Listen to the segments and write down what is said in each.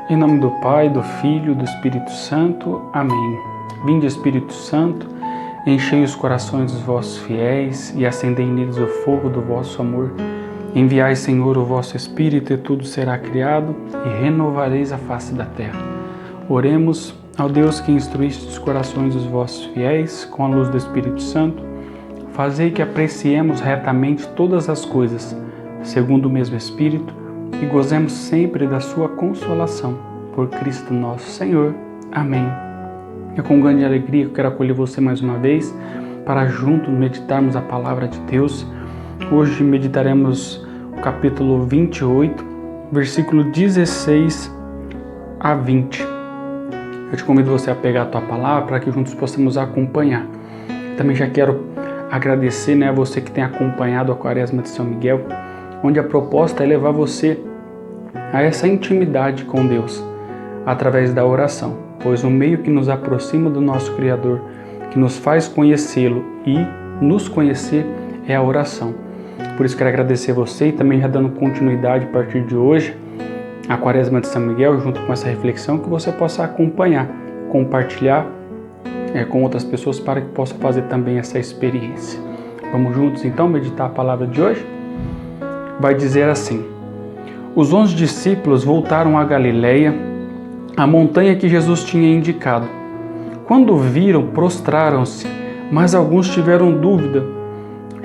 Em nome do Pai, do Filho e do Espírito Santo. Amém. Vinde, Espírito Santo, enchei os corações dos vossos fiéis e acendei neles o fogo do vosso amor. Enviai, Senhor, o vosso Espírito e tudo será criado e renovareis a face da terra. Oremos ao Deus que instruíste os corações dos vossos fiéis com a luz do Espírito Santo. Fazei que apreciemos retamente todas as coisas, segundo o mesmo Espírito, e gozemos sempre da sua consolação. Por Cristo nosso Senhor. Amém. É com grande alegria que eu quero acolher você mais uma vez para juntos meditarmos a palavra de Deus. Hoje meditaremos o capítulo 28, versículo 16 a 20. Eu te convido você a pegar a tua palavra para que juntos possamos acompanhar. Também já quero agradecer a você que tem acompanhado a Quaresma de São Miguel, onde a proposta é levar você a essa intimidade com Deus através da oração, pois o meio que nos aproxima do nosso Criador, que nos faz conhecê-lo e nos conhecer é a oração. Por isso quero agradecer você e também já dando continuidade a partir de hoje a Quaresma de São Miguel, junto com essa reflexão, que você possa acompanhar, compartilhar com outras pessoas para que possa fazer também essa experiência. Vamos juntos então meditar a palavra de hoje? Vai dizer assim: os 11 discípulos voltaram a Galileia, a montanha que Jesus tinha indicado. Quando viram, prostraram-se, mas alguns tiveram dúvida.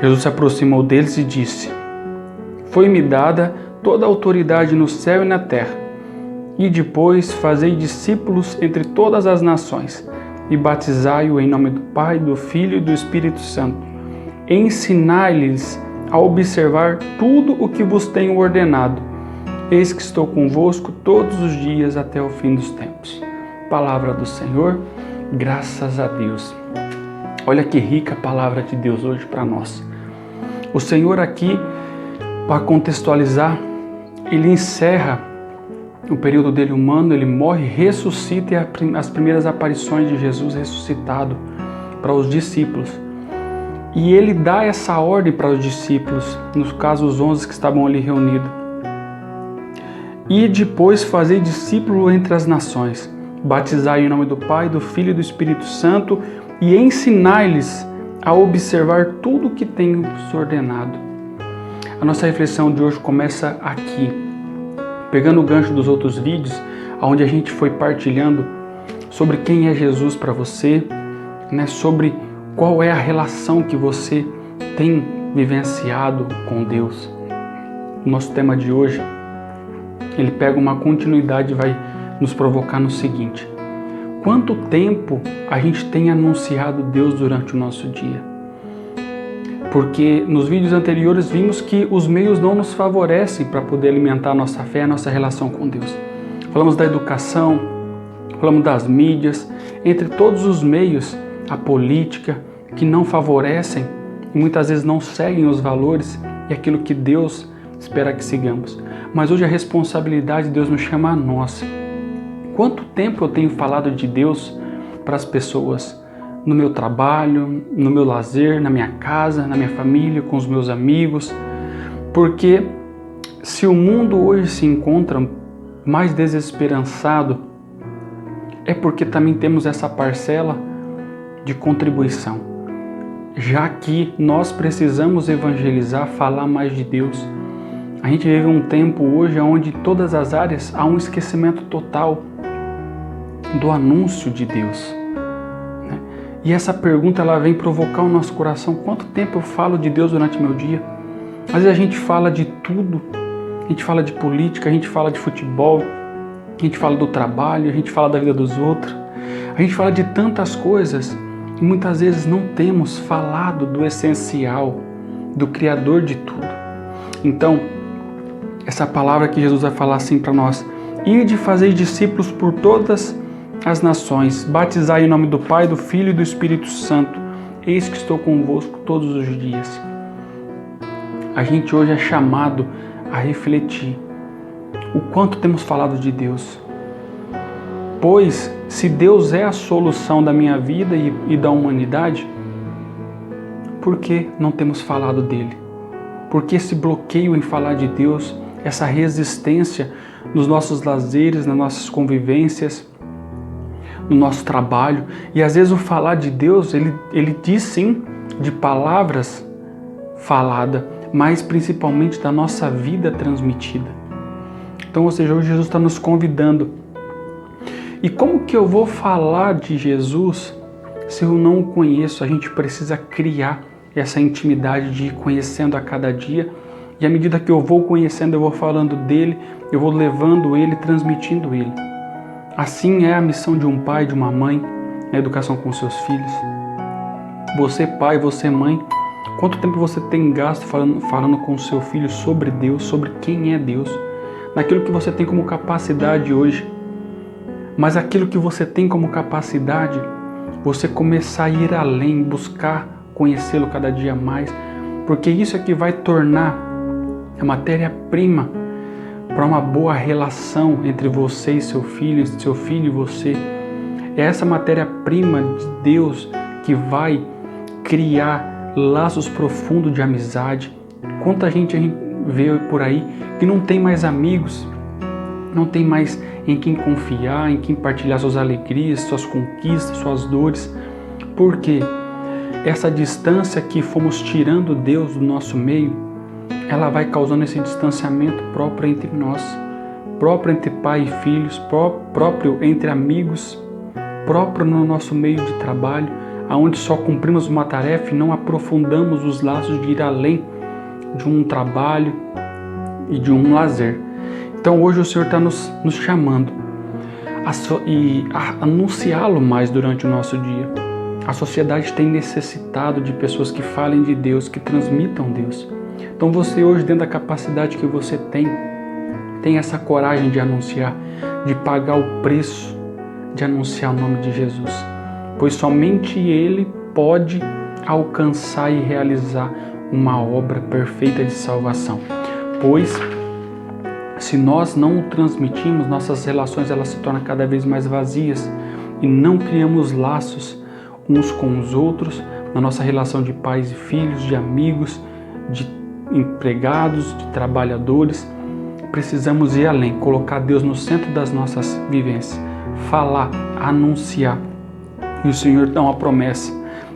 Jesus se aproximou deles e disse: foi-me dada toda a autoridade no céu e na terra. E depois fazei discípulos entre todas as nações, e batizai-o em nome do Pai, do Filho e do Espírito Santo. Ensinai-lhes a observar tudo o que vos tenho ordenado. Eis que estou convosco todos os dias até o fim dos tempos. Palavra do Senhor, graças a Deus. Olha que rica a palavra de Deus hoje para nós. O Senhor aqui, para contextualizar, ele encerra o período dele humano, ele morre, ressuscita e as primeiras aparições de Jesus ressuscitado para os discípulos. E ele dá essa ordem para os discípulos, no caso os 11 que estavam ali reunidos. E depois fazei discípulo entre as nações, batizai em nome do Pai, do Filho e do Espírito Santo e ensinai-lhes a observar tudo o que tenho ordenado. A nossa reflexão de hoje começa aqui, pegando o gancho dos outros vídeos, onde a gente foi partilhando sobre quem é Jesus para você, sobre qual é a relação que você tem vivenciado com Deus. O nosso tema de hoje, ele pega uma continuidade e vai nos provocar no seguinte: quanto tempo a gente tem anunciado Deus durante o nosso dia? Porque nos vídeos anteriores vimos que os meios não nos favorecem para poder alimentar a nossa fé, a nossa relação com Deus. Falamos da educação, falamos das mídias, entre todos os meios, a política, que não favorecem e muitas vezes não seguem os valores e aquilo que Deus espera que sigamos. Mas hoje a responsabilidade de Deus nos chama a nós. Quanto tempo eu tenho falado de Deus para as pessoas? No meu trabalho, no meu lazer, na minha casa, na minha família, com os meus amigos. Porque se o mundo hoje se encontra mais desesperançado, é porque também temos essa parcela de contribuição. Já que nós precisamos evangelizar, falar mais de Deus. A gente vive um tempo hoje onde em todas as áreas há um esquecimento total do anúncio de Deus. E essa pergunta ela vem provocar o nosso coração: quanto tempo eu falo de Deus durante o meu dia? Às vezes a gente fala de tudo, a gente fala de política, a gente fala de futebol, a gente fala do trabalho, a gente fala da vida dos outros, a gente fala de tantas coisas e muitas vezes não temos falado do essencial, do Criador de tudo. Então, essa palavra que Jesus vai falar assim para nós: ide fazer discípulos por todas as nações, batizai em nome do Pai, do Filho e do Espírito Santo. Eis que estou convosco todos os dias. A gente hoje é chamado a refletir o quanto temos falado de Deus. Pois, se Deus é a solução da minha vida e da humanidade, por que não temos falado dele? Por que esse bloqueio em falar de Deus, essa resistência nos nossos lazeres, nas nossas convivências, no nosso trabalho. E às vezes o falar de Deus, ele diz sim de palavras faladas, mas principalmente da nossa vida transmitida. Então, ou seja, hoje Jesus está nos convidando. E como que eu vou falar de Jesus se eu não o conheço? A gente precisa criar essa intimidade de ir conhecendo a cada dia. E à medida que eu vou conhecendo, eu vou falando dele, eu vou levando ele, transmitindo ele. Assim é a missão de um pai, de uma mãe, na educação com seus filhos. Você pai, você mãe, quanto tempo você tem gasto falando com o seu filho sobre Deus, sobre quem é Deus, naquilo que você tem como capacidade hoje. Mas aquilo que você tem como capacidade, você começar a ir além, buscar conhecê-lo cada dia mais, porque isso é que vai tornar a matéria-prima para uma boa relação entre você e seu filho e você. É essa matéria-prima de Deus que vai criar laços profundos de amizade. Quanta gente a gente vê por aí que não tem mais amigos, não tem mais em quem confiar, em quem partilhar suas alegrias, suas conquistas, suas dores. Por quê? Essa distância que fomos tirando Deus do nosso meio, ela vai causando esse distanciamento próprio entre nós, próprio entre pai e filhos, próprio entre amigos, próprio no nosso meio de trabalho, onde só cumprimos uma tarefa e não aprofundamos os laços de ir além de um trabalho e de um lazer. Então hoje o Senhor está nos chamando a anunciá-lo mais durante o nosso dia. A sociedade tem necessitado de pessoas que falem de Deus, que transmitam Deus. Então você hoje, dentro da capacidade que você tem essa coragem de anunciar, de pagar o preço de anunciar o nome de Jesus. Pois somente Ele pode alcançar e realizar uma obra perfeita de salvação. Pois se nós não o transmitimos, nossas relações elas se tornam cada vez mais vazias e não criamos laços uns com os outros, na nossa relação de pais e filhos, de amigos, de empregados, de trabalhadores. Precisamos ir além, colocar Deus no centro das nossas vivências, falar, anunciar. E o Senhor dá uma promessa: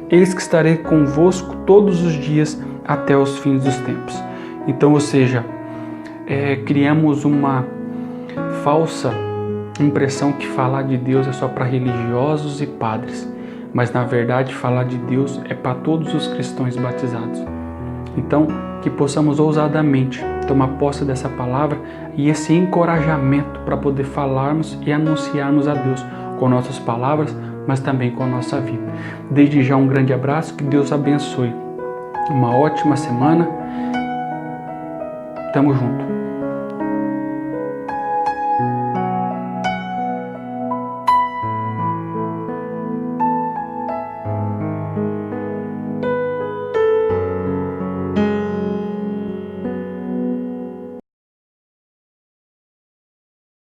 eis que estarei convosco todos os dias até os fins dos tempos. Então, ou seja, criamos uma falsa impressão que falar de Deus é só para religiosos e padres, mas na verdade falar de Deus é para todos os cristãos batizados. Então, que possamos ousadamente tomar posse dessa palavra e esse encorajamento para poder falarmos e anunciarmos a Deus com nossas palavras, mas também com a nossa vida. Desde já um grande abraço, que Deus abençoe. Uma ótima semana. Tamo junto.